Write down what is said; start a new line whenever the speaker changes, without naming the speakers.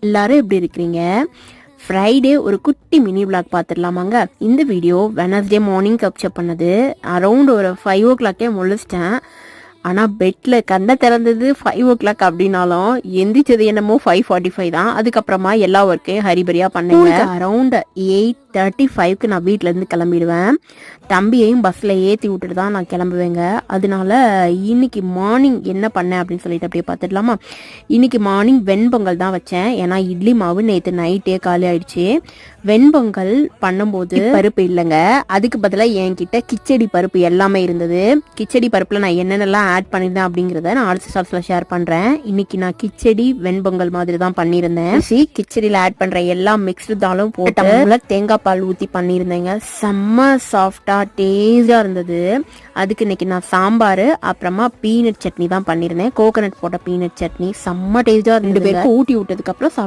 எல்லாரும் எப்படி இருக்கிறீங்க? ஃப்ரைடே ஒரு குட்டி மினி விளாக் பார்த்துடலாமாங்க. இந்த வீடியோ வெனஸ்டே மார்னிங் கேப்சர் பண்ணது. அரௌண்ட் ஒரு 5 o'clock முழிச்சிட்டேன். ஆனால் பெட்டில் கண்ணை திறந்தது 5 o'clock அப்படின்னாலும் எந்திரிச்சது என்னமோ 5:45 தான். அதுக்கப்புறமா எல்லா ஒர்க்கையும் ஹரிபரியாக பண்ணுங்க. அரௌண்ட் 8:35க்கு நான் வீட்டிலேருந்து கிளம்பிடுவேன். தம்பியையும் பஸ்ஸில் ஏற்றி விட்டுட்டு தான் நான் கிளம்புவேங்க. அதனால இன்னைக்கு மார்னிங் என்ன பண்ணேன் அப்படின்னு சொல்லிட்டு அப்படியே பார்த்துடலாமா. இன்னைக்கு மார்னிங் வெண்பொங்கல் தான் வச்சேன். ஏன்னா இட்லி மாவு நேற்று நைட்டே காலி ஆயிடுச்சு. வெண்பொங்கல் பண்ணும்போது பருப்பு இல்லைங்க, அதுக்கு பதிலாக என்கிட்ட கிச்சடி பருப்பு எல்லாமே இருந்தது. கிச்சடி பருப்பில் நான் என்னென்னலாம் ஆட் பண்ணியிருந்தேன் அப்படிங்கிறத நான் அடுத்த ஷார்ட்ஸில் ஷேர் பண்ணுறேன். இன்னைக்கு நான் கிச்சடி வெண்பொங்கல் மாதிரி தான் பண்ணியிருந்தேன். கிச்சடியில் ஆட் பண்ணுற எல்லா மிக்ஸ்டு தாலும் போட்டு தேங்காய் பால் ஊற்றி பண்ணியிருந்தேங்க. செம்ம சாஃப்டாக டேஸ்டாக இருந்தது. அதுக்கு இன்னைக்கு நான் சாம்பார் அப்புறமா பீனட் சட்னி தான் பண்ணியிருந்தேன். கோகனட் போட்ட பீனட் சட்னி செம்ம டேஸ்டாக 2 பேருக்கு ஊட்டி விட்டதுக்கப்புறம்